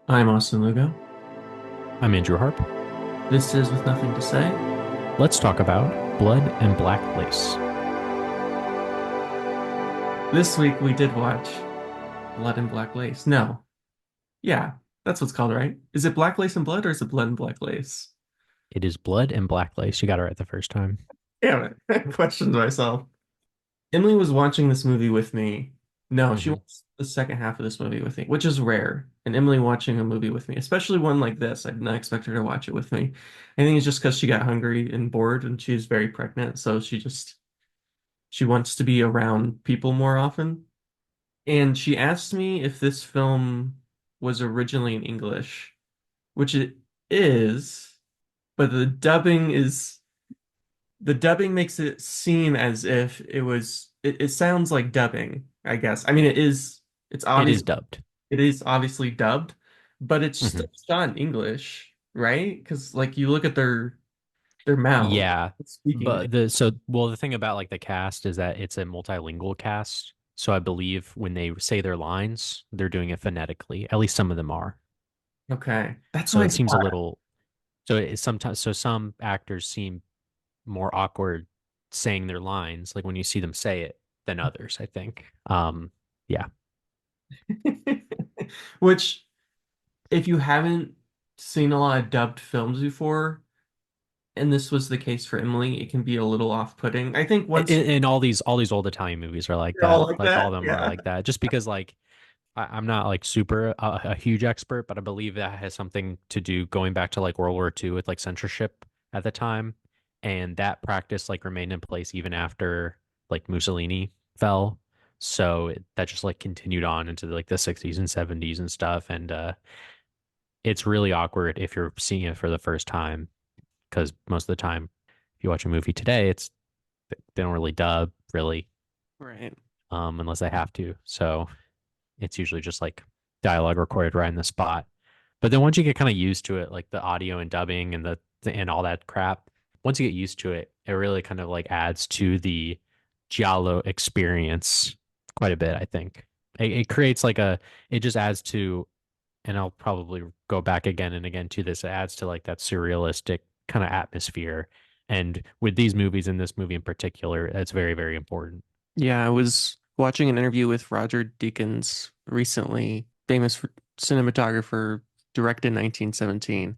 I'm Austin Lugo. I'm Andrew Harp. This is With Nothing to Say. Let's talk about Blood and Black Lace. This week we did watch Blood and Black Lace. No. Yeah, that's what's called, right? Is it Black Lace and Blood or is it Blood and Black Lace? It is Blood and Black Lace. You got it right the first time. Damn it. I questioned myself. Emily was watching this movie with me. No, she hmm watched the second half of this movie with me, which is rare. And Emily watching a movie with me, especially one like this, I did not expect her to watch it with me. I think it's just because she got hungry and bored and she's very pregnant, so she wants to be around people more often. And she asked me if this film was originally in English, which it is, but the dubbing makes it seem as if it sounds like dubbing, I guess. I mean it's It obvious is dubbed. it is obviously dubbed, but it's hmm still shot in English, right? Because like you look at their mouth Yeah, speaking in but the thing about like the cast is that it's a multilingual cast. So I believe when they say their lines, they're doing it phonetically. At least some of them are. Okay. That's So what I it seems a thought. little. So it sometimes. So some actors seem more awkward saying their lines, like when you see them say it, than others. I think. Yeah. Which if you haven't seen a lot of dubbed films before, and this was the case for Emily, it can be a little off-putting. I think once And all these old Italian movies are like you're all that. like Like all that, of them are yeah. like that. Just because like I'm not like super a huge expert, but I believe that has something to do going back to like World War II with like censorship at the time, and that practice like remained in place even after like Mussolini fell. So that just like continued on into like the 60s and 70s and stuff, and it's really awkward if you're seeing it for the first time because most of the time, if you watch a movie today, it's they don't really dub really, Right. unless they have to. So it's usually just like dialogue recorded right in the spot. But then once you get kind of used to it, like the audio and dubbing and and all that crap, once you get used to it, it really kind of like adds to the giallo experience quite a bit. I think it creates like it just adds to, and I'll probably go back again and again to this. It adds to like that surrealistic kind of atmosphere. And with these movies, in this movie in particular, that's very, very important. Yeah, I was watching an interview with Roger Deakins recently, famous cinematographer, directed in 1917.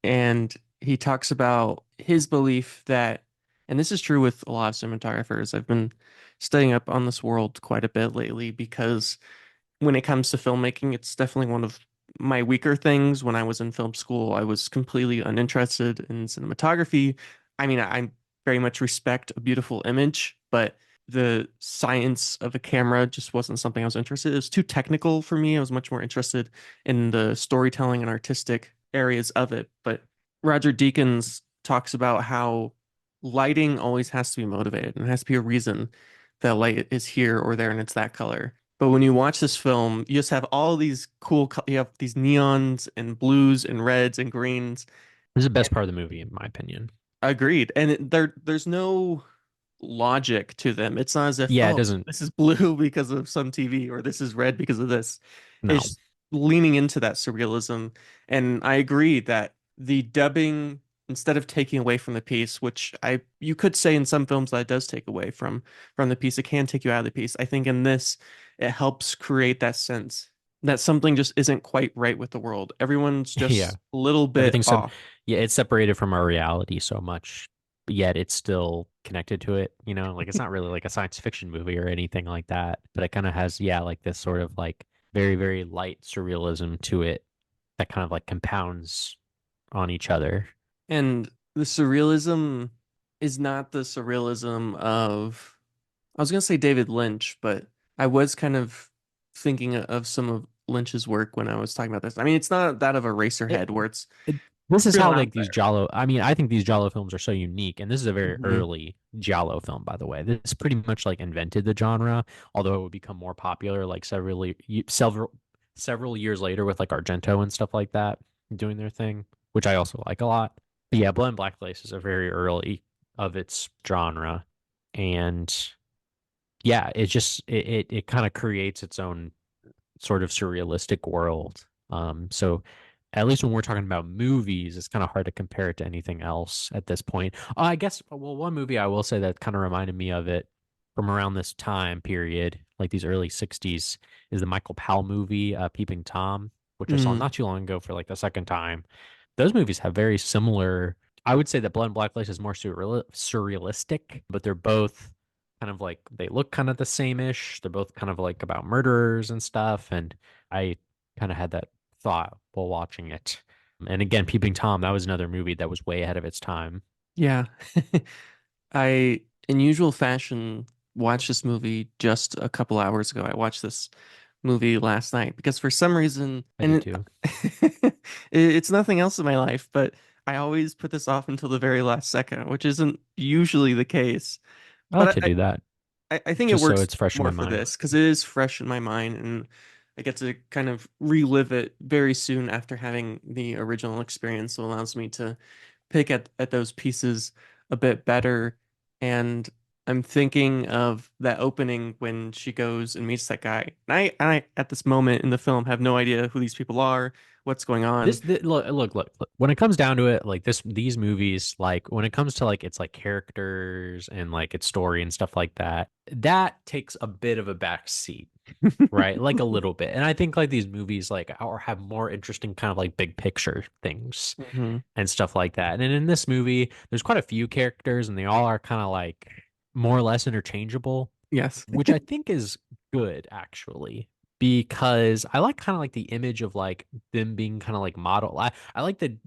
And he talks about his belief that, and this is true with a lot of cinematographers. I've been studying up on this world quite a bit lately because when it comes to filmmaking, it's definitely one of my weaker things. When I was in film school, I was completely uninterested in cinematography. I mean, I very much respect a beautiful image, but the science of a camera just wasn't something I was interested in. It was too technical for me. I was much more interested in the storytelling and artistic areas of it. But Roger Deakins talks about how lighting always has to be motivated and it has to be a reason that light is here or there and it's that color. But when you watch this film, you just have all these you have these neons and blues and reds and greens. This is the best part of the movie, in my opinion. Agreed. And there's no logic to them. It's not as if, Yeah, it oh, doesn't. this is blue because of some TV or this is red because of this. No. It's leaning into that surrealism. And I agree that the dubbing, instead of taking away from the piece, which I you could say in some films that it does take away from the piece, it can take you out of the piece. I think in this, it helps create that sense that something just isn't quite right with the world. Everyone's Yeah. just a little bit Everything's off. yeah, it's separated from our reality so much, but yet it's still connected to it, Like it's not really like a science fiction movie or anything like that, but it kind of has, yeah, like this sort of like very, very light surrealism to it that kind of like compounds on each other. And the surrealism is not the surrealism of, I was gonna say David Lynch, but I was kind of thinking of some of Lynch's work when I was talking about this. I mean, it's not that of a Eraserhead It, where it's this is real how out like these there. Giallo. I mean, I think these Giallo films are so unique, and this is a very Hmm. early Giallo film, by the way. This pretty much like invented the genre, although it would become more popular like several years later with like Argento and stuff like that doing their thing, which I also like a lot. But yeah, Blood and Black Lace is a very early of its genre, and yeah, it just it kind of creates its own sort of surrealistic world. So at least when we're talking about movies, it's kind of hard to compare it to anything else at this point. I guess, well, one movie I will say that kind of reminded me of it from around this time period, like these early 60s, is the Michael Powell movie, Peeping Tom, which I saw Mm, not too long ago for like the second time. Those movies have very similar. I would say that Blood and Black Lace is more surrealistic, but they're both kind of like they look kind of the same-ish. They're both kind of like about murderers and stuff. And I kind of had that thought while watching it. And again, Peeping Tom, that was another movie that was way ahead of its time. yeah. I, in usual fashion, watched this movie just a couple hours ago. I watched this movie last night because for some reason, I did too. it's nothing else in my life, but I always put this off until the very last second, which isn't usually the case. I like But to do that I think it just so works it's fresh in more my for mind. this because it is fresh in my mind and I get to kind of relive it very soon after having the original experience. So it allows me to pick at those pieces a bit better. And I'm thinking of that opening when she goes and meets that guy. And I at this moment in the film have no idea who these people are, what's going on. Look. When it comes down to it, like these movies, like when it comes to like its like characters and like its story and stuff like that, that takes a bit of a back seat, right? Like a little bit. And I think like these movies like or have more interesting kind of like big picture things Hmm. and stuff like that. And in this movie, there's quite a few characters, and they all are kind of like more or less interchangeable, Yes. which I think is good actually, because I like kind of like the image of like them being kind of like model. I like the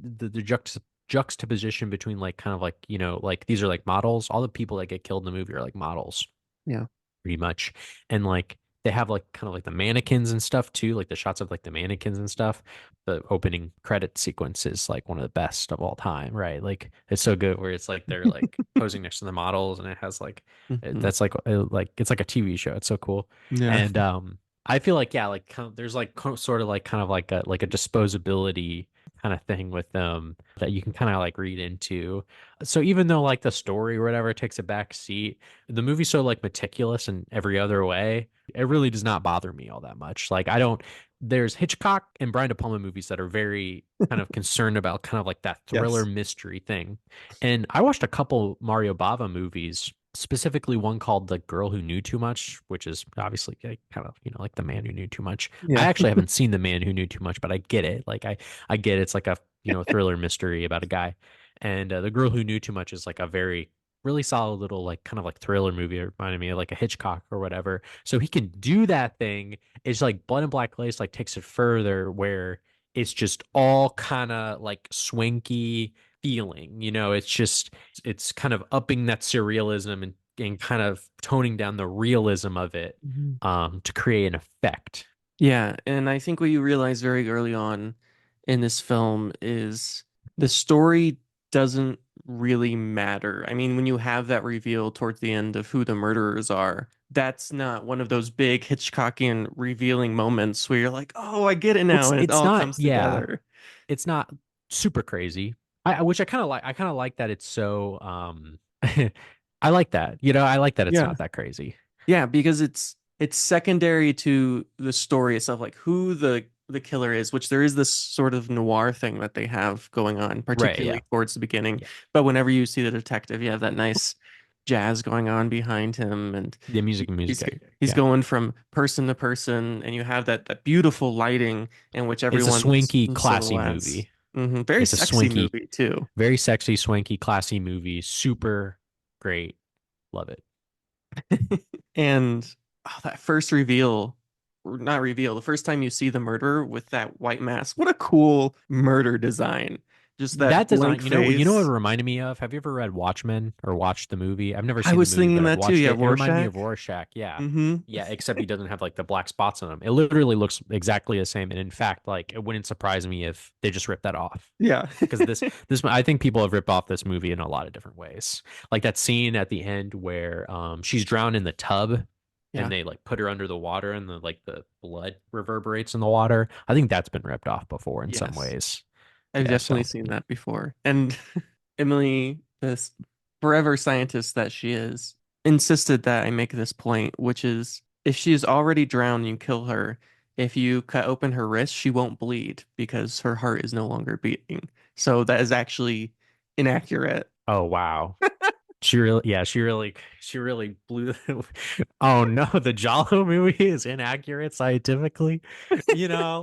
juxtaposition between like kind of like, like these are like models. All the people that get killed in the movie are like models Yeah. pretty much. And like they have like kind of like the mannequins and stuff too, like the shots of like the mannequins and stuff. The opening credit sequence is like one of the best of all time, right? Like it's so good where it's like they're like posing next to the models and it has like Hmm. that's like it's like a TV show. It's so cool. Yeah. And I feel like yeah, like kind of, there's like sort of like kind of like a disposability kind of thing with them that you can kind of like read into. So even though like the story or whatever takes a back seat, the movie's so like meticulous in every other way, it really does not bother me all that much. Like I don't there's Hitchcock and Brian De Palma movies that are very kind of concerned about kind of like that thriller Yes. mystery thing. And I watched a couple Mario Bava movies, specifically one called The Girl Who Knew Too Much, which is obviously like, kind of, like The Man Who Knew Too Much. I Yeah. actually haven't seen The Man Who Knew Too Much, but I get it. Like I get it's like a, thriller mystery about a guy. And The Girl Who Knew Too Much is like a very really solid little like kind of like thriller movie. It reminded me of like a Hitchcock or whatever. So he can do that thing. It's like Blood and Black Lace like takes it further where it's just all kind of like swanky feeling. It's kind of upping that surrealism and kind of toning down the realism of it Mhm. to create an effect. Yeah, and I think what you realize very early on in this film is the story doesn't really matter. I mean, when you have that reveal towards the end of who the murderers are, that's not one of those big Hitchcockian revealing moments where you're like, "Oh, I get it now," It's and it it's all not, comes yeah, together. it's not super crazy. Which I kind of like. I kind of like that it's so I like that. I like that it's Yeah. not that crazy. Yeah, because it's secondary to the story itself, like who the killer is, which there is this sort of noir thing that they have going on, Right, yeah. particularly towards the beginning. Yeah. But whenever you see the detective, you have that nice jazz going on behind him, and The music, he's yeah. he's Yeah. going from person to person, and you have that beautiful lighting in which It's a everyone's swanky, in classy silhouettes. movie. Very It's a sexy swanky, movie too. very sexy, swanky, classy movie. Super great. Love it. And that first reveal, or not reveal, the first time you see the murderer with that white mask, what a cool murder design. Just that That blank design, what it face. reminded me of? Have you ever read Watchmen or watched the movie? I've never I seen the was movie, thinking but I've that too. watched Yeah, it. It reminded me of Rorschach. Rorschach. Yeah. Hmm. Yeah, except he doesn't have like the black spots on him. It literally looks exactly the same. And in fact, like it wouldn't surprise me if they just ripped that off. Yeah. Because this I think people have ripped off this movie in a lot of different ways. Like that scene at the end where she's drowned in the tub and Yeah. they like put her under the water and the blood reverberates in the water. I think that's been ripped off before in some Yes. ways. I've Yeah, definitely so seen that before. And Emily, this forever scientist that she is, insisted that I make this point, which is if she is already drowned, you kill her. if you cut open her wrist, she won't bleed because her heart is no longer beating. So that is actually inaccurate. Oh wow. She really blew. Oh no, the Giallo movie is inaccurate scientifically.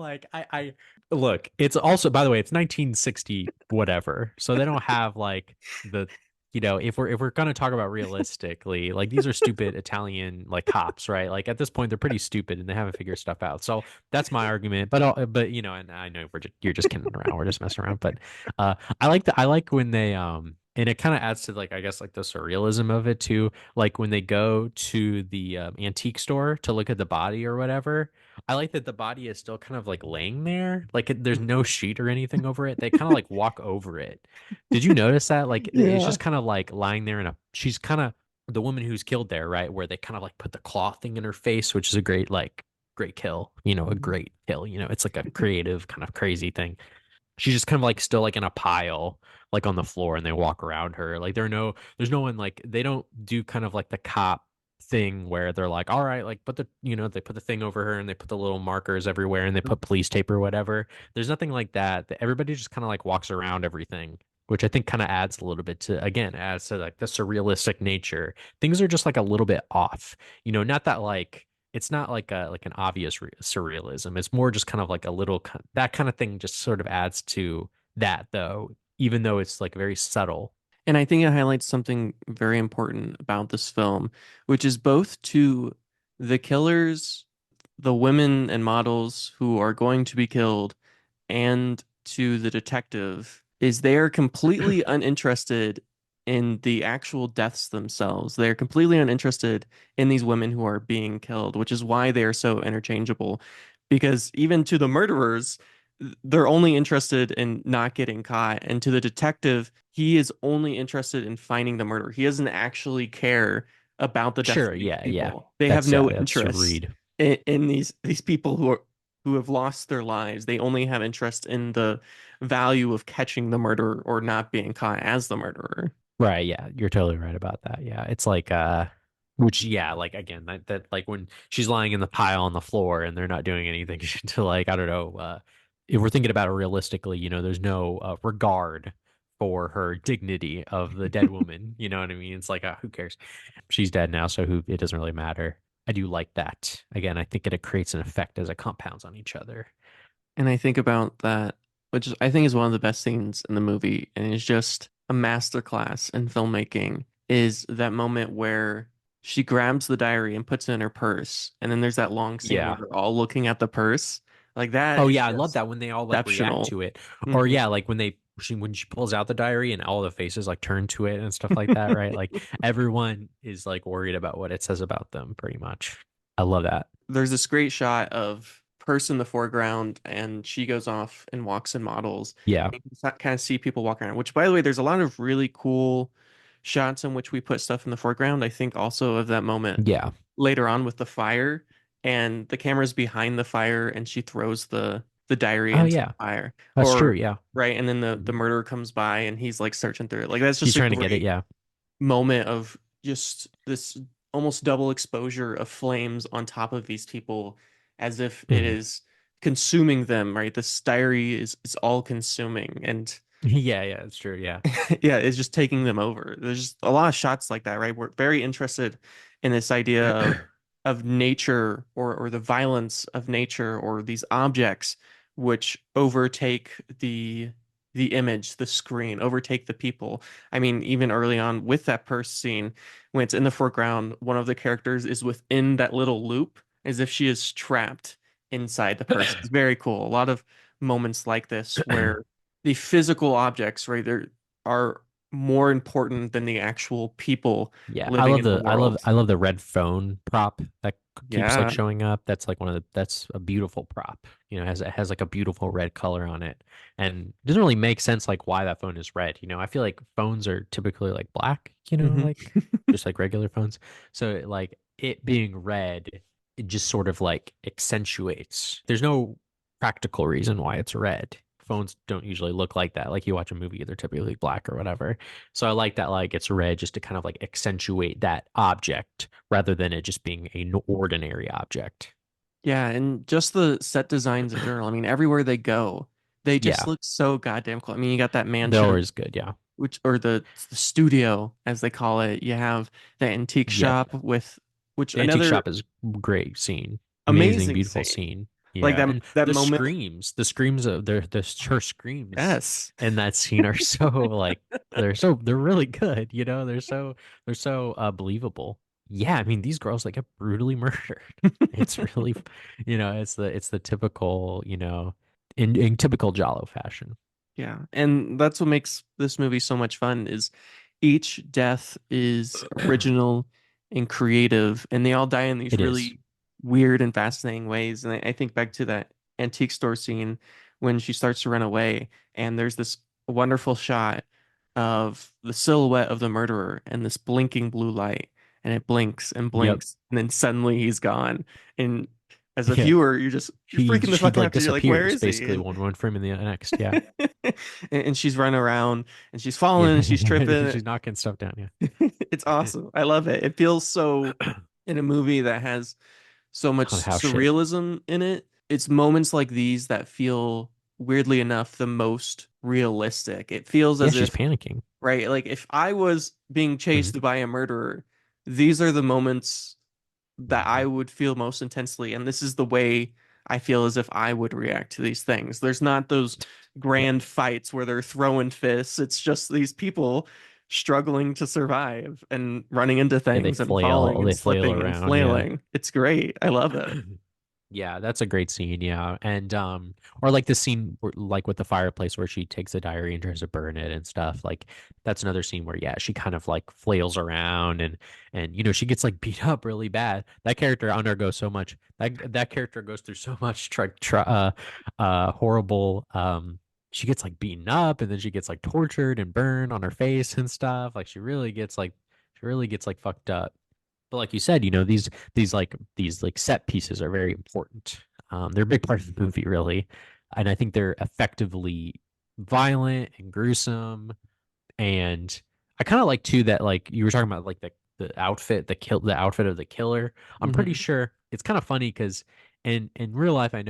Like I look. It's also, by the way, it's 1960 whatever, so they don't have like the, if we're gonna talk about realistically, like these are stupid Italian like cops, right? Like at this point, they're pretty stupid and they haven't figured stuff out. So that's my argument. But and I know you're just kidding around. We're just messing around, but I like when they and it kind of adds to like I guess like the surrealism of it too. Like when they go to the antique store to look at the body or whatever. I like that the body is still kind of like laying there. Like there's no sheet or anything over it. They kind of like walk over it. Did you notice that? Like it's Yeah. just kind of like lying there she's kind of the woman who's killed there, right? Where they kind of like put the claw thing in her face, which is a great kill, a Mhm. great kill. It's like a creative kind of crazy thing. She's just kind of like still like in a pile, like on the floor, and they walk around her. Like there's no one, like they don't do kind of like the cop thing where they're like, all right, like they put the thing over her and they put the little markers everywhere and they put police tape or whatever. There's nothing like that. Everybody just kind of like walks around everything, which I think kind of adds a little bit to, again, adds to like the surrealistic nature. Things are just like a little bit off. Not that like it's not like an obvious surrealism. It's more just kind of like a little that kind of thing just sort of adds to that though, even though it's like very subtle. And I think it highlights something very important about this film, which is both to the killers, the women and models who are going to be killed, and to the detective, is they are completely uninterested in the actual deaths themselves. They are completely uninterested in these women who are being killed, which is why they are so interchangeable. Because even to the murderers, they're only interested in not getting caught. And to the detective, he is only interested in finding the murderer. He doesn't actually care about the death Sure, of these yeah, yeah. people. They have That's no that's a interest read. in these people who have lost their lives. They only have interest in the value of catching the murderer or not being caught as the murderer. Right, yeah, you're totally right about that. Yeah, it's like which yeah, like again, that like when she's lying in the pile on the floor and they're not doing anything to like I don't know, if we're thinking about it realistically, there's no regard for her dignity of the dead woman, you know what I mean? It's like who cares? She's dead now, so who it doesn't really matter. I do like that. Again, I think it creates an effect as it compounds on each other. And I think about that, which I think is one of the best scenes in the movie, and is just a masterclass in filmmaking, is that moment where she grabs the diary and puts it in her purse. And then there's that long scene where Yeah. they're all looking at the purse. Like that Oh is yeah, I love just that when they all like react exceptional. to it. Or Mhm. yeah, like when she pulls out the diary and all the faces like turn to it and stuff like that, right? Like everyone is like worried about what it says about them pretty much. I love that. There's this great shot of purse in the foreground, and she goes off and walks and models. Yeah. You can kind of see people walking around, which, by the way, there's a lot of really cool shots in which we put stuff in the foreground. I think also of that moment Yeah. later on with the fire, and the camera's behind the fire, and she throws the diary Oh into the yeah. fire, That's true, or yeah. right, and then the Mhm. murderer comes by and he's like searching through it. Like that's He's just a trying to get it, great yeah. moment of just this almost double exposure of flames on top of these people as if it Mhm. is consuming them, right? This diary is all consuming and Yeah, yeah, it's true, yeah. yeah, it's just taking them over. There's just a lot of shots like that, right? We're very interested in this idea of nature or the violence of nature or these objects which overtake the image, the screen, overtake the people. I mean, even early on with that purse scene, when it's in the foreground, one of the characters is within that little loop as if she is trapped inside the purse. It's very cool. A lot of moments like this where the physical objects, right, there are more important than the actual people Yeah, I living love in the the I love world. I love the red phone prop that keeps like Yeah. showing up. That's like that's a beautiful prop. It has like a beautiful red color on it. And it doesn't really make sense like why that phone is red. I feel like phones are typically like black, Hmm. like just like regular phones. So like it being red, it just sort of like accentuates. There's no practical reason why it's red. Phones don't usually look like that. Like you watch a movie, they're typically black or whatever. So I like that like it's red just to kind of like accentuate that object rather than it just being an ordinary object. Yeah, and just the set designs in general. I mean, everywhere they go, they just Yeah, look so goddamn cool. I mean, you got that they're mansion, always good. Yeah. which or the studio as they call it. You have the antique Yep. shop with which The antique another shop is great scene. Amazing, amazing beautiful scene. scene. Like Yeah. that And that moment. the screams of her screams Yes. in that scene are so like they're really good, you know? They're so believable. Yeah, I mean these girls like get brutally murdered. It's really it's the typical, in typical giallo fashion. Yeah, and that's what makes this movie so much fun is each death is original and creative, and they all die in these It is. really weird and fascinating ways. And I think back to that antique store scene when she starts to run away, and there's this wonderful shot of the silhouette of the murderer and this blinking blue light, and it blinks and Yep. blinks, and then suddenly he's gone. And as a Yeah. viewer, you're freaking the She fuck like out. You're like, where disappears is he? basically one frame in the next. Yeah. And she's running around and she's falling Yeah. and she's tripping. She's knocking stuff down. It's awesome. I love it. It feels so Yeah. in a movie that has so much On house shit. surrealism in it. It's moments like these that feel weirdly enough the most realistic. It feels Yeah, as she's if, panicking. right, like if I was being Hmm. chased by a murderer, these are the moments that I Hmm. would feel most intensely. And this is the way I feel as if I would react to these things. There's not those Yep. grand fights where they're throwing fists. It's just these people struggling to survive and running into Yeah, things and falling and they flail slipping and around. Yeah. flailing. It's great. I love it. Yeah, that's a great scene. Yeah. And or like the scene like with the fireplace where she takes a diary and tries to burn it and stuff. Like that's another scene where yeah, she kind of like flails around and she gets like beat up really bad. That character undergoes so much. That character goes through so much horrible she gets like beaten up and then she gets like tortured and burned on her face and stuff. Like she really gets like fucked up. But like you said, these like set pieces are very important. They're a big part of the movie, really, and I think they're effectively violent and gruesome. And I kind of like too that like you were talking about like the outfit of the killer. I'm pretty Hmm. sure it's kind of funny because in real life I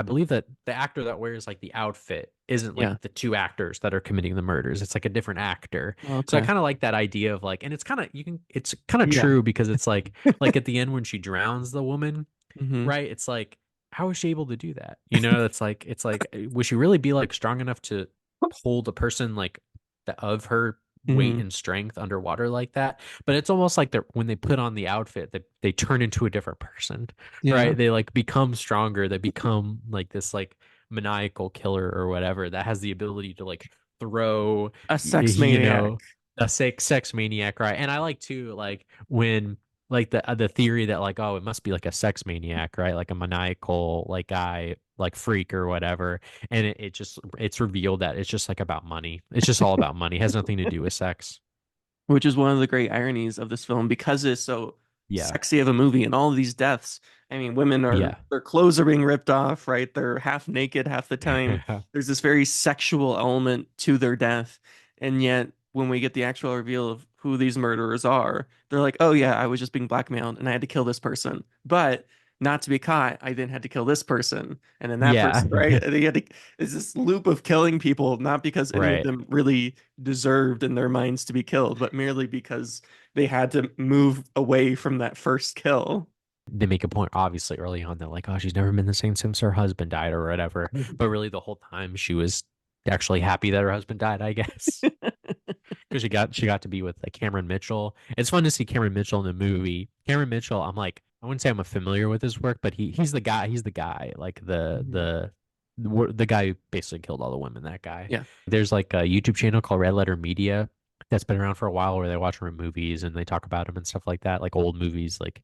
believe that the actor that wears like the outfit isn't like Yeah. the two actors that are committing the murders. It's like a different actor. So I Okay. kind of like that idea of like, and it's kind of Yeah. true because it's like at the end when she drowns the woman, Hmm. right? It's like, how was she able to do that? It's like, would she really be like strong enough to hold a person like of her weight Hmm. and strength underwater like that? But it's almost like when they put on the outfit, they turn into a different person, Yeah. right? They like become stronger. They become like this like maniacal killer or whatever that has the ability to like throw, A sex you maniac. know, a sex maniac, right? And I like to like when like the theory that like oh it must be like a sex maniac, right? Like a maniacal like guy like freak or whatever. And it's revealed that it's just like about money. It's just all about money. It has nothing to do with sex. Which is one of the great ironies of this film because it's so Yeah. sexy of a movie and all of these deaths. I mean, women are Yeah. their clothes are being ripped off, right? They're half naked half the time. There's this very sexual element to their death. And yet, when we get the actual reveal of who these murderers are, they're like, oh, yeah, I was just being blackmailed and I had to kill this person. But not to be caught, I then had to kill this person and then that Yeah. person, right? And they had to, it's this loop of killing people, not because any of Right. them really deserved in their minds to be killed, but merely because they had to move away from that first kill. They make a point obviously early on that like, oh, she's never been the same since her husband died or whatever. But really the whole time she was actually happy that her husband died, I guess. Because she got to be with like Cameron Mitchell. It's fun to see Cameron Mitchell in the movie. Cameron Mitchell, I'm like, I wouldn't say I'm familiar with his work, but he's the guy. He's the guy, like Mhm. the guy who basically killed all the women. That guy. Yeah. There's like a YouTube channel called Red Letter Media that's been around for a while, where they watch movies and they talk about them and stuff like that, like old movies, like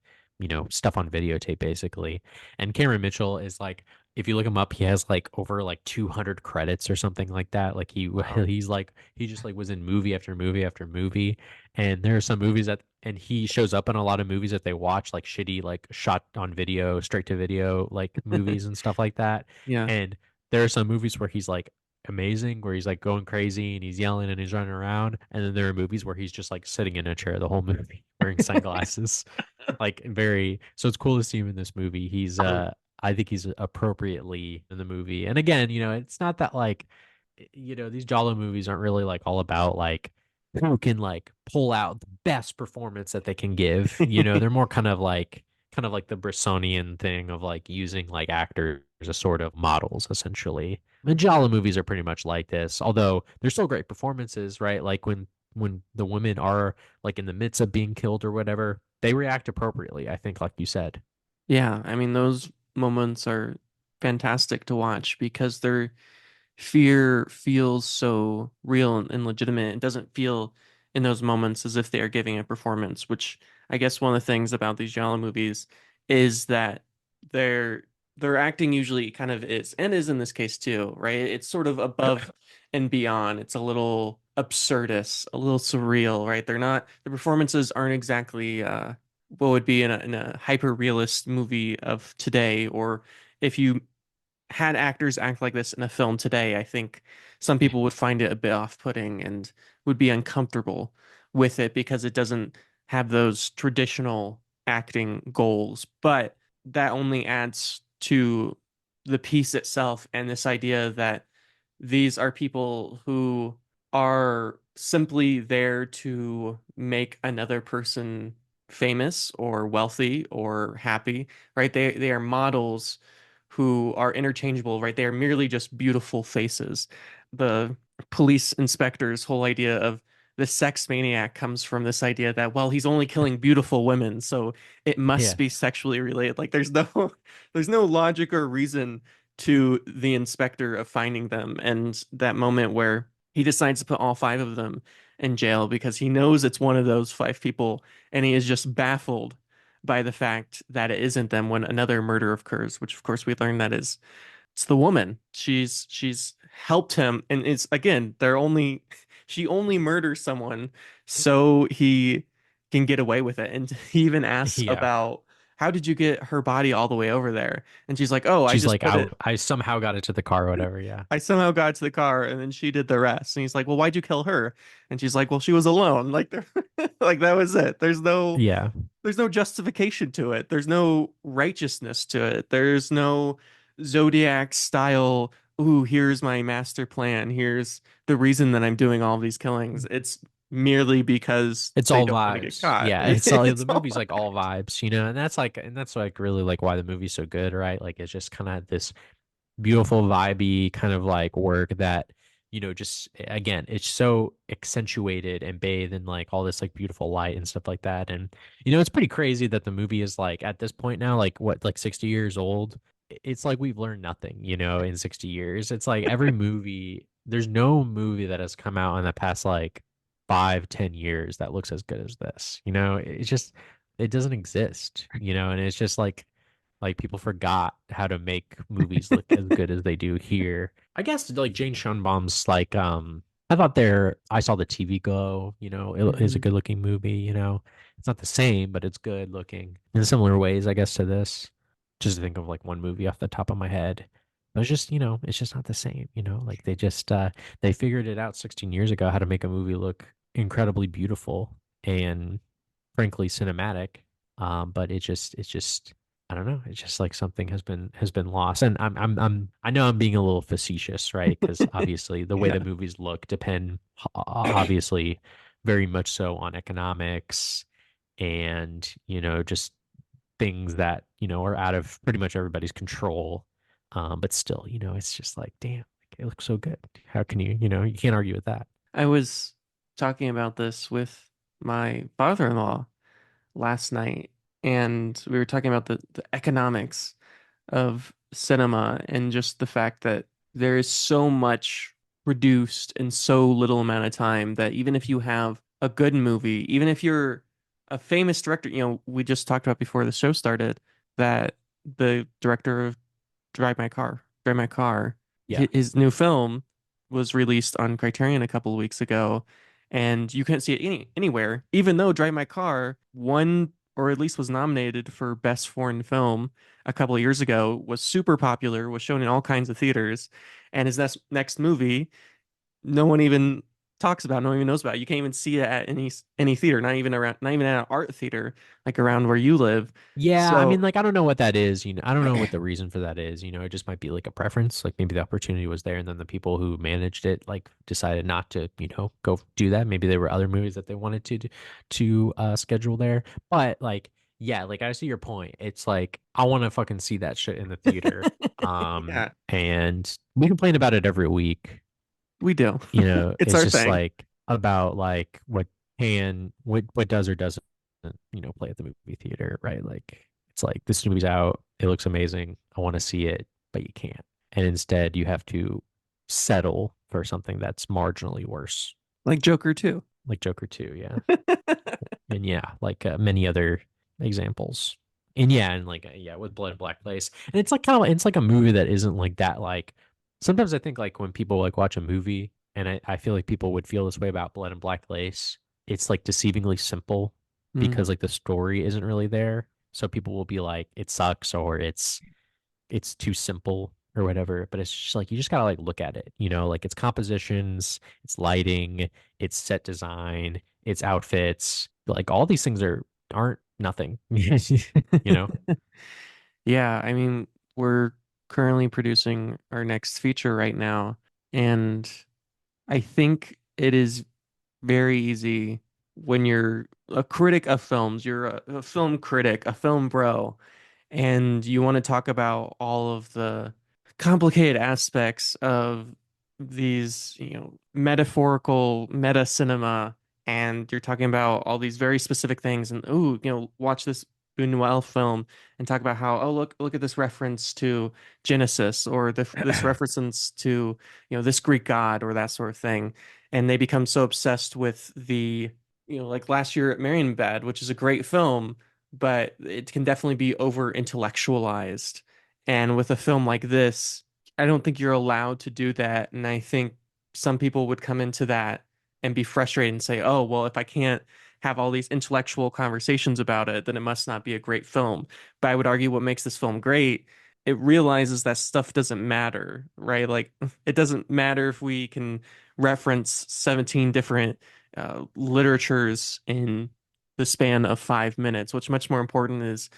stuff on videotape basically. And Cameron Mitchell is like, if you look him up, he has like over like 200 credits or something like that. Like Wow. he just like was in movie after movie after movie. And there are some movies and he shows up in a lot of movies that they watch, like shitty, like shot on video, straight to video, like movies and stuff like that. Yeah. And there are some movies where he's like amazing, where he's like going crazy and he's yelling and he's running around. And then there are movies where he's just like sitting in a chair the whole movie wearing sunglasses. Like very so it's cool to see him in this movie. He's I think he's appropriately in the movie. And again, it's not that like these giallo movies aren't really like all about like who can like pull out the best performance that they can give. They're more kind of like the Bressonian thing of like using like actors as sort of models essentially. And giallo movies are pretty much like this, although they're still great performances, right? Like when the women are like in the midst of being killed or whatever, they react appropriately, I think, like you said. Yeah, I mean, those moments are fantastic to watch because their fear feels so real and legitimate. It doesn't feel in those moments as if they are giving a performance, which I guess one of the things about these genre movies is that their their acting usually kind of is, and is in this case too, right? It's sort of above and beyond. It's a little absurdist, a little surreal, right? The performances aren't exactly what would be in a hyper realist movie of today, or if you had actors act like this in a film today, I think some people would find it a bit off-putting and would be uncomfortable with it because it doesn't have those traditional acting goals. But that only adds to the piece itself and this idea that these are people who are simply there to make another person famous or wealthy or happy, right? They are models who are interchangeable, right? They are merely just beautiful faces. The police inspector's whole idea of the sex maniac comes from this idea that, well, he's only killing beautiful women, so it must Yeah. be sexually related. Like there's no logic or reason to the inspector of finding them. And that moment where he decides to put all five of them in jail because he knows it's one of those five people, and he is just baffled by the fact that it isn't them when another murder occurs, which of course we learn that it's the woman. She's helped him, and it's again, they're only she only murders someone so he can get away with it. And he even asks Yeah. about how did you get her body all the way over there? And she's like, "Oh, I She's just like, put I it I somehow got it to the car or whatever. Yeah. I somehow got to the car and then she did the rest." And he's like, "Well, why'd you kill her?" And she's like, "Well, she was alone." Like like that was it. Yeah. There's no justification to it. There's no righteousness to it. There's no Zodiac style, ooh, here's my master plan. Here's the reason that I'm doing all these killings. It's merely because It's they all don't want to get vibes. caught. Yeah, it's all It's the all movie's like all vibes, and that's like really like why the movie's so good, right? Like it's just kind of this beautiful vibey kind of like work that just again it's so accentuated and bathed in like all this like beautiful light and stuff like that. And it's pretty crazy that the movie is like at this point now like what, like 60 years old. It's like we've learned nothing in 60 years. It's like every movie, there's no movie that has come out in the past like 5-10 years that looks as good as this. It's just, it doesn't exist. And it's just like people forgot how to make movies look as good as they do here. I guess like Jane Schoenbaum's like I saw the TV Glow, it is a Mhm. good looking movie. It's not the same, but it's good looking in similar ways, I guess, to this. Just to think of like one movie off the top of my head. But it's just not the same. Like they figured it out 16 years ago how to make a movie look incredibly beautiful and frankly cinematic. But it's just I don't know. It's just like something has been lost, and I know I'm being a little facetious, right? Because obviously the way the Yeah. movies look depend obviously very much so on economics and just things that are out of pretty much everybody's control. But still, it's just like damn, it looks so good. How can you can't argue with that. I was talking about this with my father-in-law last night, and we were talking about the economics of cinema and just the fact that there is so much produced in so little amount of time that even if you have a good movie, even if you're a famous director, we just talked about before the show started that the director of Drive My Car, Yeah, his new film was released on Criterion a couple of weeks ago, and you couldn't see it anywhere, even though Drive My Car won or at least was nominated for Best Foreign Film a couple of years ago, was super popular, was shown in all kinds of theaters, and his next movie, no one even talks about, no one even knows about. You can't even see it at any theater, not even at an art theater like around where you live. Yeah, I mean, So like, I don't know what that is. I don't know what the reason for that is. It just might be like a preference. Like maybe the opportunity was there, and then the people who managed it like decided not to, go do that. Maybe there were other movies that they wanted to schedule there. But like, yeah, like I see your point. It's like I want to fucking see that shit in the theater. yeah, And we complain about it every week. we do. It's It's our just thing. like about like what does or doesn't play at the movie theater, right? Like it's like this movie's out, it looks amazing, I want to see it, but you can't, and instead you have to settle for something that's marginally worse, Like Joker too. like Joker 2, yeah, and yeah, like many other examples. And yeah, and like yeah, with Blood and Black Lace, and it's like kind of it's like a movie that isn't like that. Like sometimes I think like when people like watch a movie, and I feel like people would feel this way about Blood and Black Lace. It's like deceivingly simple Mm. because like the story isn't really there, so people will be like it sucks or it's too simple or whatever. But it's just like you just gotta like look at it, like its compositions, its lighting, its set design, its outfits, like all these things aren't nothing. you know? Yeah, I mean, we're currently producing our next feature right now, and I think it is very easy when you're a critic of films, you're a film critic, a film bro, and you want to talk about all of the complicated aspects of these, metaphorical meta cinema, and you're talking about all these very specific things, and watch this Buñuel film and talk about how, oh, look at this reference to Genesis or this reference to, this Greek god or that sort of thing, and they become so obsessed with like last year at Marienbad, which is a great film, but it can definitely be over intellectualized. And with a film like this, I don't think you're allowed to do that. And I think some people would come into that and be frustrated and say, oh, well, if I can't have all these intellectual conversations about it, then it must not be a great film. But I would argue what makes this film great, it realizes that stuff doesn't matter, right? Like, it doesn't matter if we can reference 17 different literatures in the span of 5 minutes. What's much more important is,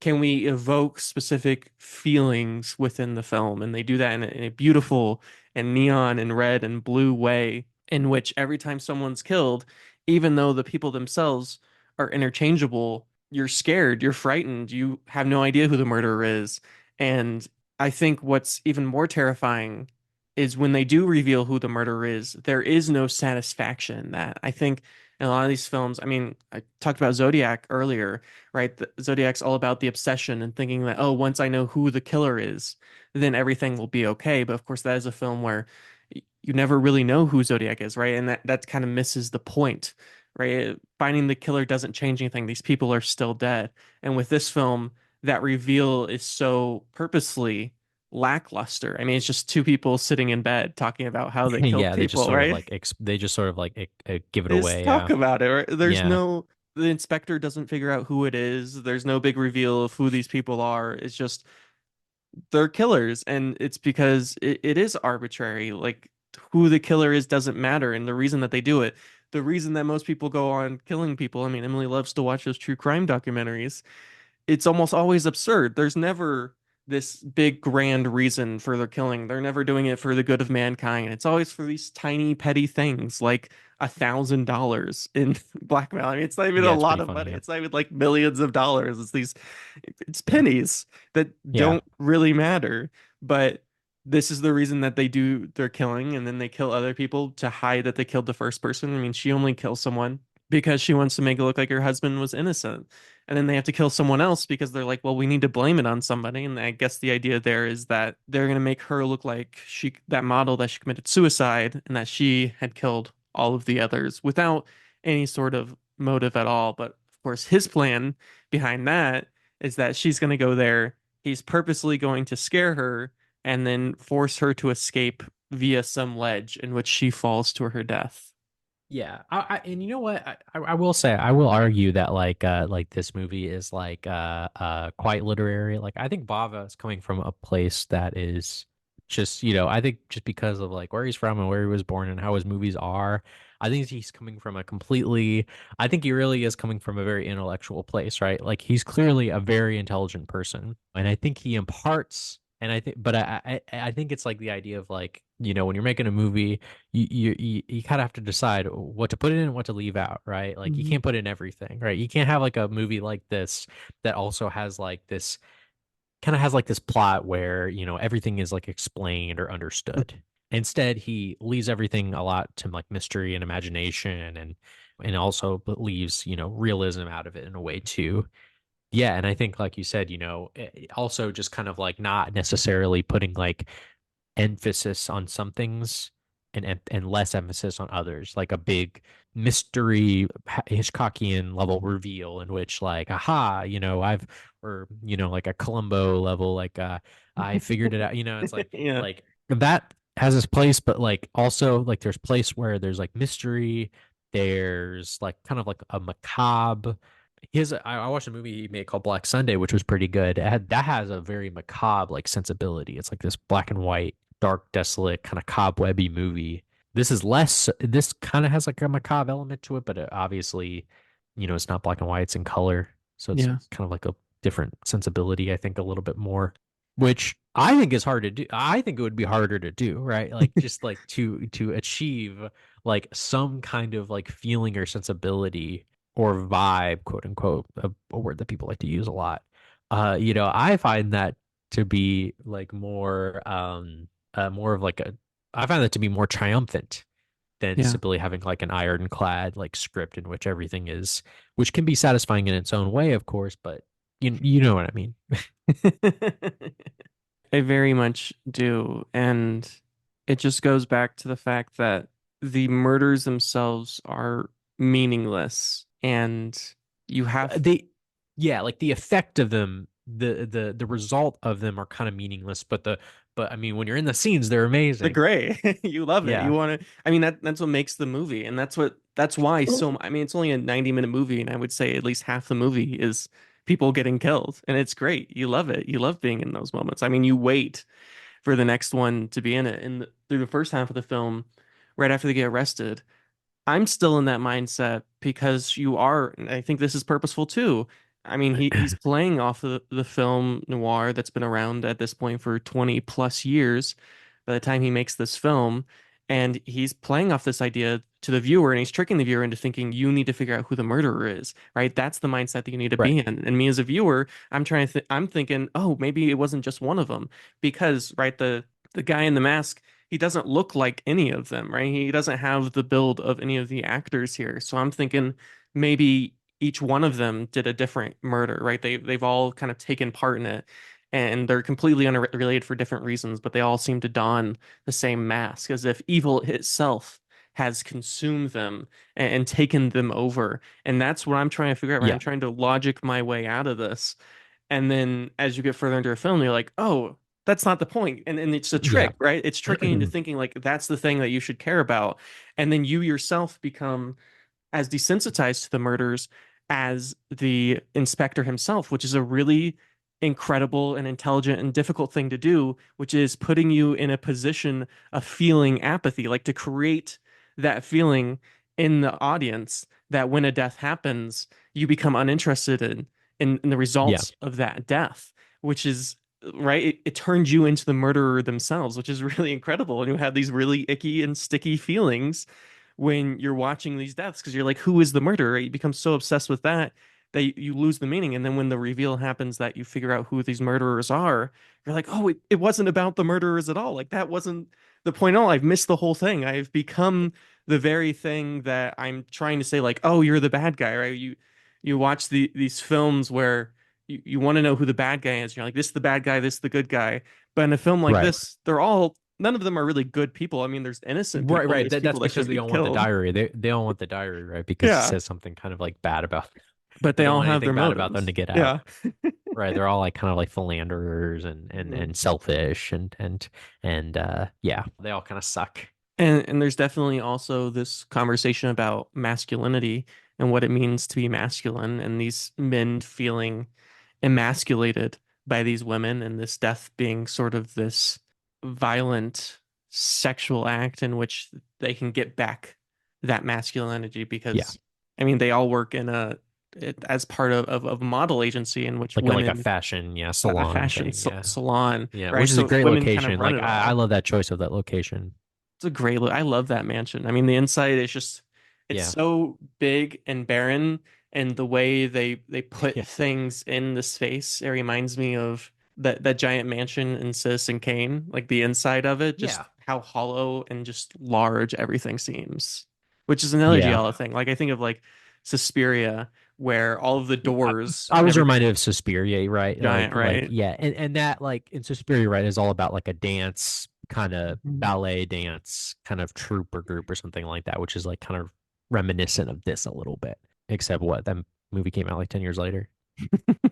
can we evoke specific feelings within the film? And they do that in a beautiful and neon and red and blue way, in which every time someone's killed, even though the people themselves are interchangeable, you're scared, you're frightened, you have no idea who the murderer is. And I think what's even more terrifying is when they do reveal who the murderer is, there is no satisfaction in that. I think in a lot of these films, I mean, I talked about Zodiac earlier, right? Zodiac's all about the obsession and thinking that, oh, once I know who the killer is, then everything will be okay. But of course, that is a film where you never really know who Zodiac is, right? And that kind of misses the point, right? Finding the killer doesn't change anything. These people are still dead. And with this film, that reveal is so purposely lackluster. I mean, it's just two people sitting in bed talking about how they killed Yeah, they just people, sort of right? like they just sort of like give it They just away. talk Yeah, about it, right? yeah, The inspector doesn't figure out who it is. There's no big reveal of who these people are. It's just they're killers, and it's because it is arbitrary. Like, who the killer is doesn't matter, and the reason that they do it, the reason that most people go on killing people. I mean, Emily loves to watch those true crime documentaries. It's almost always absurd. There's never this big grand reason for their killing. They're never doing it for the good of mankind. It's always for these tiny petty things like $1,000 in blackmail. I mean, it's not even a yeah. It's lot pretty of funny. money. Yeah, It's not even like millions of dollars. It's yeah, pennies that yeah. don't really matter. But this is the reason that they do their killing, and then they kill other people to hide that they killed the first person. I mean, she only kills someone because she wants to make it look like her husband was innocent. And then they have to kill someone else because they're like, well, we need to blame it on somebody. And I guess the idea there is that they're going to make her look like that model, that she committed suicide and that she had killed all of the others without any sort of motive at all. But of course, his plan behind that is that she's going to go there. He's purposely going to scare her and then force her to escape via some ledge in which she falls to her death. Yeah, and you know what? I will say, I will argue that like this movie is like quite literary. Like I think Bava is coming from a place that is Just, I think just because of like where he's from and where he was born and how his movies are, I think he's coming from a completely, I think he really is coming from a very intellectual place, right? Like he's clearly a very intelligent person. And I think he imparts, and I think, but I think it's like the idea of like, when you're making a movie, you kind of have to decide what to put in and what to leave out, right? Like you Mhm. can't put in everything, right? You can't have like a movie like this that also has like this kind of has like this plot where, everything is like explained or understood. Instead, he leaves everything a lot to like mystery and imagination and also leaves, realism out of it in a way too. Yeah, and I think like you said, also just kind of like not necessarily putting like emphasis on some things and less emphasis on others, like a big mystery Hitchcockian level reveal in which like, aha, I've or like a Columbo level, like I figured it out. It's Yeah. like that has its place, but like also like there's place where there's like mystery, there's like kind of like a macabre. I watched a movie he made called Black Sunday, which was pretty good. That has a very macabre like sensibility. It's like this black and white, dark, desolate, kind of cobwebby movie. This is less. This kind of has like a macabre element to it, but obviously, it's not black and white. It's in color, so it's Yeah. kind of like a different sensibility. I think a little bit more, which I think is hard to do. I think it would be harder to do, right? Like just like to achieve like some kind of like feeling or sensibility or vibe, quote unquote, a word that people like to use a lot. I find that to be like more of like a I find that to be more triumphant than Yeah. simply having like an ironclad like script in which everything is, which can be satisfying in its own way, of course, but you know what I mean. I very much do. And it just goes back to the fact that the murders themselves are meaningless. And you have They yeah, like the effect of them, the result of them are kind of meaningless, but I mean when you're in the scenes, they're the amazing. gray. You love it. You Yeah. want to, I mean, that's what makes the movie. And that's why I mean, it's only a 90-minute movie. And I would say at least half the movie is people getting killed. And it's great. You love it. You love being in those moments. I mean, you wait for the next one to be in it. And through the first half of the film, right after they get arrested, I'm still in that mindset because you are, and I think this is purposeful too. I mean, he's playing off the film noir that's been around at this point for 20 plus years by the time he makes this film. And he's playing off this idea to the viewer and he's tricking the viewer into thinking you need to figure out who the murderer is, right? That's the mindset that you need to Right. be in. And me as a viewer, I'm thinking, oh, maybe it wasn't just one of them because, right, the guy in the mask he doesn't look like any of them, right? He doesn't have the build of any of the actors here. So I'm thinking maybe each one of them did a different murder, right? They've all kind of taken part in it and they're completely unrelated for different reasons, but they all seem to don the same mask as if evil itself has consumed them and taken them over. And that's what I'm trying to figure out, right? I'm Yeah. trying to logic my way out of this. And then as you get further into a film, you're like, oh, that's not the point. And it's a Yeah. trick, right? It's tricking you into thinking like that's the thing that you should care about. And then you yourself become as desensitized to the murders as the inspector himself, which is a really incredible and intelligent and difficult thing to do, which is putting you in a position of feeling apathy, like to create that feeling in the audience that when a death happens, you become uninterested in the Yeah. results of that death, which is right. It turns you into the murderer themselves, which is really incredible. And you have these really icky and sticky feelings when you're watching these deaths because you're like, who is the murderer? Right? You become so obsessed with that that you lose the meaning. And then when the reveal happens that you figure out who these murderers are, you're like, oh, it wasn't about the murderers at all. Like that wasn't the point at all. I've missed the whole thing. I've become the very thing that I'm trying to say, like, oh, you're the bad guy, right? You watch these films where you want to know who the bad guy is. You're like, this is the bad guy, this is the good guy. But in a film like Right. this, they're all none of them are really good people. I mean, there's innocent Right, people and right. there's That's people that because should they be don't want the killed. diary. They don't want the diary, right? Because it Yeah, says something kind of like bad about but they they don't all want have anything their bad about them motives. to get out. Yeah. Right. They're all like kind of like philanderers and Mhm. and selfish and yeah, they all kind of suck. And there's definitely also this conversation about masculinity and what it means to be masculine and these men feeling emasculated by these women and this death being sort of this violent sexual act in which they can get back that masculinity Yeah. because I mean they all work in as part of a model agency in which Like a women fashion, yeah, a salon fashion thing. Yeah. salon, Yeah. Which right? is a So great women kind of location. run Like it I all. love that choice of that location. It's a great look. I love that mansion. I mean, the inside is just it's Yeah. so big and barren, and the way they put Yeah. things in the space, it reminds me of that giant mansion in Citizen Kane, like the inside of it, Yeah. just how hollow and just large everything seems, which is another Yeah. giallo thing. Like I think of like Suspiria, where all of the I, doors I and was everything reminded of Suspiria, right? giant, Like right? yeah, and that like in Suspiria, right, is all about like a dance kind of Mhm. ballet dance kind of troupe or group or something like that, which is like kind of reminiscent of this a little bit. Except what that movie came out like 10 years later.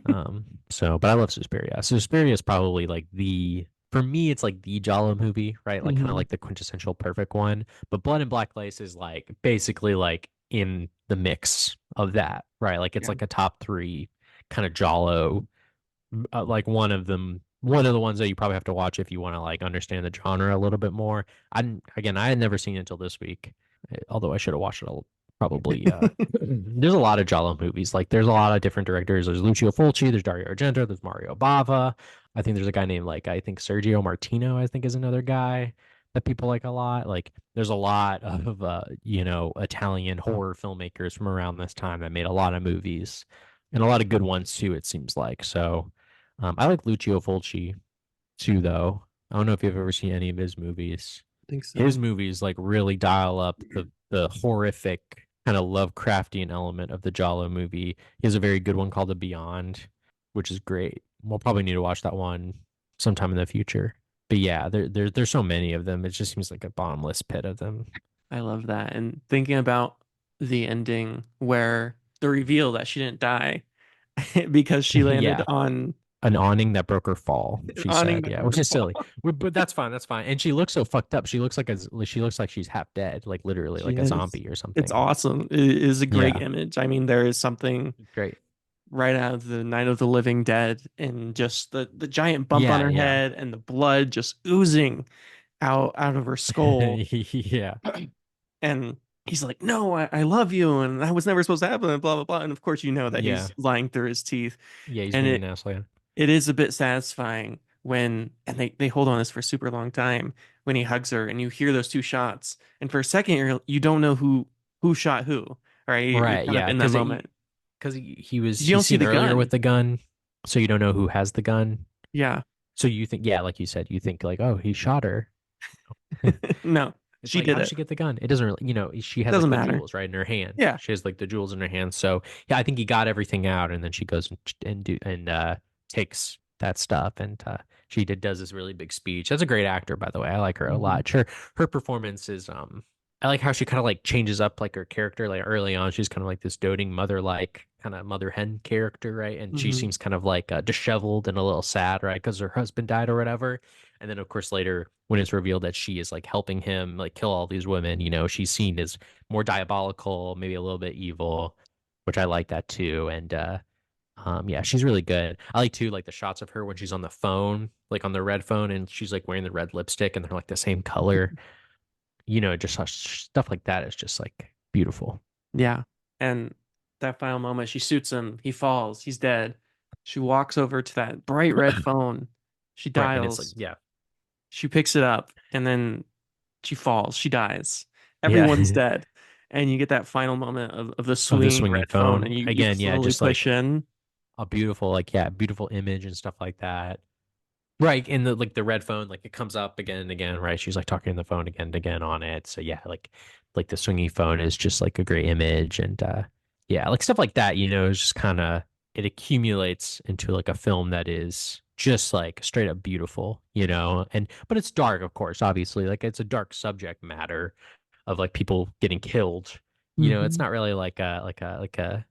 But I love Suspiria. Suspiria is probably like the for me, it's like the Giallo movie, right? Like kind of Mhm. like the quintessential perfect one. But Blood and Black Lace is like basically like in the mix of that, right? Like it's Yeah. like a top three kind of Giallo, like one of the ones that you probably have to watch if you want to like understand the genre a little bit more. I had never seen it until this week, although I should have watched it probably. There's a lot of Giallo movies. Like there's a lot of different directors. There's Lucio Fulci, there's Dario Argento, there's Mario Bava. I think there's a guy named like I think Sergio Martino. I think is another guy that people like a lot. Like there's a lot of Italian horror filmmakers from around this time that made a lot of movies and a lot of good ones too. It seems like so. I like Lucio Fulci too, though. I don't know if you've ever seen any of his movies. I think His so. movies like really dial up the horrific kind of Lovecraftian element of the Giallo movie. He has a very good one called The Beyond, which is great. We'll probably need to watch that one sometime in the future. But yeah, there's so many of them. It just seems like a bottomless pit of them. I love that. And thinking about the ending where the reveal that she didn't die because she landed Yeah, on an awning that broke her fall. an She awning said, that "Yeah," broke which her is silly. fall. But that's fine. That's fine. And she looks so fucked up. She looks like she's half dead, like literally, She like a is. zombie or It's something. awesome. It is a great Yeah, image. I mean, there is something great. right out of the Night of the Living Dead and just the giant bump on Yeah, her yeah, head and the blood just oozing out of her skull. yeah, And he's like, "No, I love you, and that was never supposed to happen." And blah blah blah. And of course, you know that yeah, he's lying through his teeth. yeah. He's And being an asshole. it is a bit satisfying when and they hold on this for a super long time when he hugs her and you hear those two shots and for a second you don't know who shot who, right? You're Right. kind of Yeah. in that moment. Because You don't he's see seen the earlier with gun. the gun, so you don't know who has the gun. Yeah. So you think, yeah, like you said, you think like, oh, he shot her. No, It's she like, did how did it. she get the gun? It doesn't really, she has Doesn't like the matter. jewels right in her hand. Yeah. She has like the jewels in her hand. So yeah, I think he got everything out, and then she goes and takes that stuff, and does this really big speech. That's a great actor, by the way. I like her a Hmm. lot. Her performance is I like how she kind of like changes up like her character. Like early on, she's kind of like this doting mother like kind of mother hen character, right? And she Hmm. seems kind of like disheveled and a little sad, right? Because her husband died or whatever. And then, of course, later when it's revealed that she is like helping him like kill all these women, she's seen as more diabolical, maybe a little bit evil, which I like that too. And yeah, she's really good. I like too like the shots of her when she's on the phone, like on the red phone, and she's like wearing the red lipstick, and they're like the same color. Just stuff like that is just like beautiful. Yeah. And that final moment, she shoots him. He falls. He's dead. She walks over to that bright red phone. She Right, and it's like dials. yeah, She picks it up and then she falls. She dies. yeah, Everyone's dead. And you get that final moment of the of the swinging swinging red phone phone and you again. Yeah, slowly just push like in. a beautiful like yeah, beautiful image and stuff like that. Right, and the red phone, like it comes up again and again, right? She's like talking on the phone again and again on it. So yeah, like the swinging phone is just like a great image, and yeah, like stuff like that, is just kind of it accumulates into like a film that is just like straight up beautiful, and but it's dark, of course, obviously, like it's a dark subject matter of like people getting killed. It's Hmm. not really like a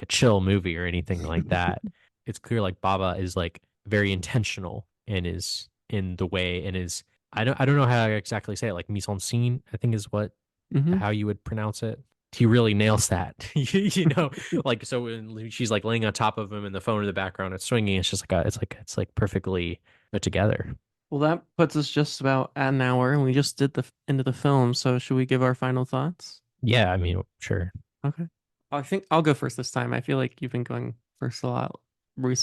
chill movie or anything like that. It's clear like Baba is like very intentional and is in the way and is I don't know how to exactly say it, like mise en scene, I think is what Hmm. how you would pronounce it. He really nails that. Like so when she's like laying on top of him and the phone in the background, it's swinging. It's just like it's like perfectly put together. Well, that puts us just about at an hour, and we just did the end of the film. So, should we give our final thoughts? Yeah, I mean, sure. Okay. I think I'll go first this time. I feel like you've been going first a lot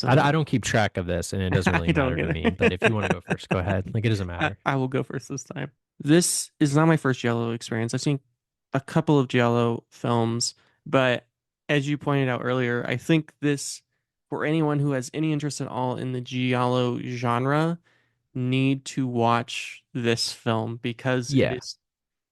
I recently. don't keep track of this, and it doesn't really I don't matter to me. But if you want to either. go first, go ahead. Like it doesn't matter. I will go first this time. This is not my first giallo experience. I've seen a couple of giallo films, but as you pointed out earlier, I think this, for anyone who has any interest at all in the giallo genre, need to watch this film because Yeah,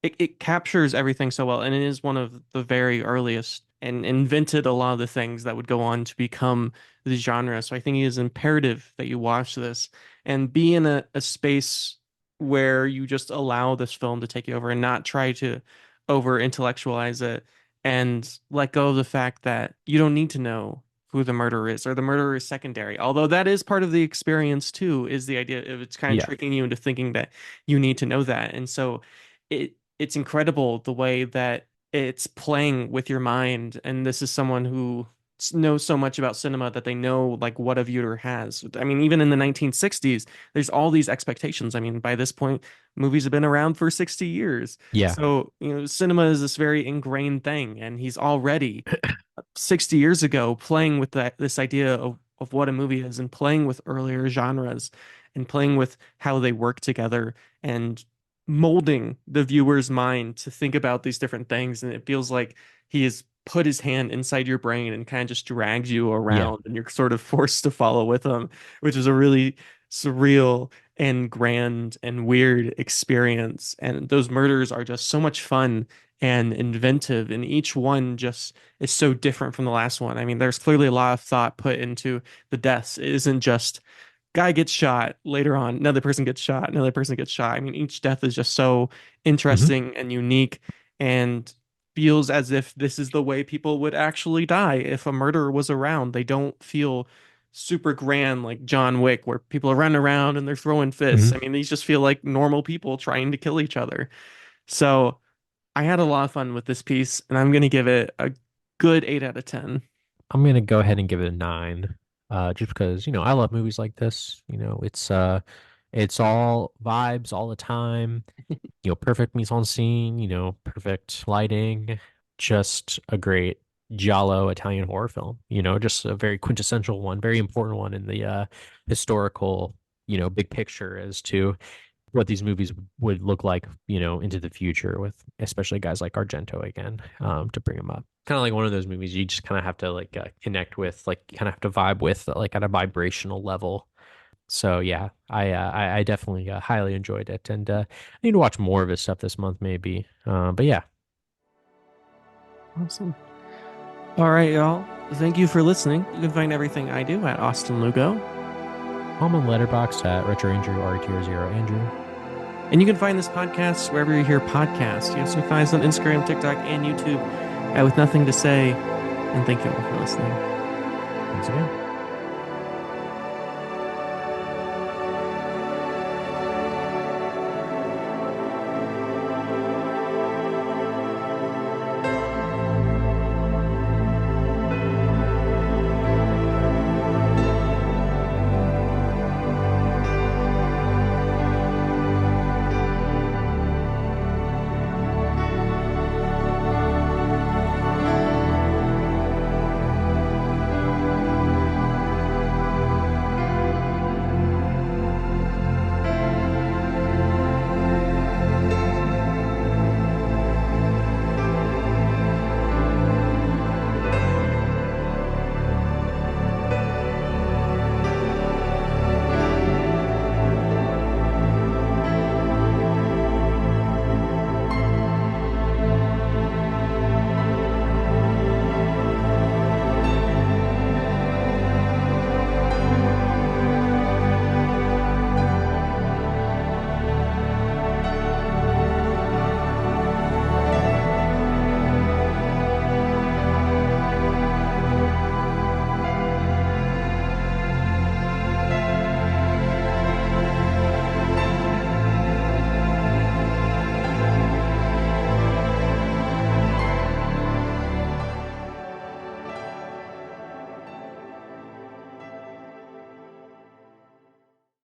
it captures everything so well, and it is one of the very earliest and invented a lot of the things that would go on to become the genre. So I think it is imperative that you watch this and be in a space where you just allow this film to take you over and not try to over intellectualize it and let go of the fact that you don't need to know who the murderer is or the murderer is secondary. Although that is part of the experience too, is the idea of it's kind of yeah, tricking you into thinking that you need to know that. And so it's incredible the way that it's playing with your mind. And this is someone who knows so much about cinema that they know like what a viewer has. I mean, even in the 1960s, there's all these expectations. I mean, by this point, movies have been around for 60 years. yeah, So, cinema is this very ingrained thing, and he's already 60 years ago playing with this idea of what a movie is and playing with earlier genres and playing with how they work together and molding the viewer's mind to think about these different things. And it feels like he has put his hand inside your brain and kind of just drags you yeah, around and you're sort of forced to follow with him, which is a really surreal and grand and weird experience. And those murders are just so much fun and inventive, and each one just is so different from the last one. I mean, there's clearly a lot of thought put into the deaths. It isn't just guy gets shot later on, another person gets shot, another person gets shot. I mean, each death is just so hmm interesting and unique and feels as if this is the way people would actually die if a murderer was around. They don't feel super grand like John Wick, where people are running around and they're throwing fists. I hmm mean, these just feel like normal people trying to kill each other. So I had a lot of fun with this piece, and I'm going to give it a good 8 out of 10. I'm gonna go ahead and give it a 9. Just because, I love movies like this. It's all vibes all the time. Perfect mise en scene, perfect lighting, just a great giallo Italian horror film, just a very quintessential one, very important one in the historical, big picture as to what these movies would look like, into the future with especially guys like Argento again, to bring them up. Kind of like one of those movies you just kind of have to like connect with, like kind of have to vibe with, like at a vibrational level. So yeah, I definitely highly enjoyed it, and I need to watch more of his stuff this month, maybe. But yeah, Awesome. All right, y'all. Thank you for listening. You can find everything I do at Austin Lugo. I'm on Letterboxd at RetroRanger0Andrew. And you can find this podcast wherever you hear podcasts. You also find us on Instagram, TikTok, and YouTube. With nothing to say, and thank you all for listening. Thanks again.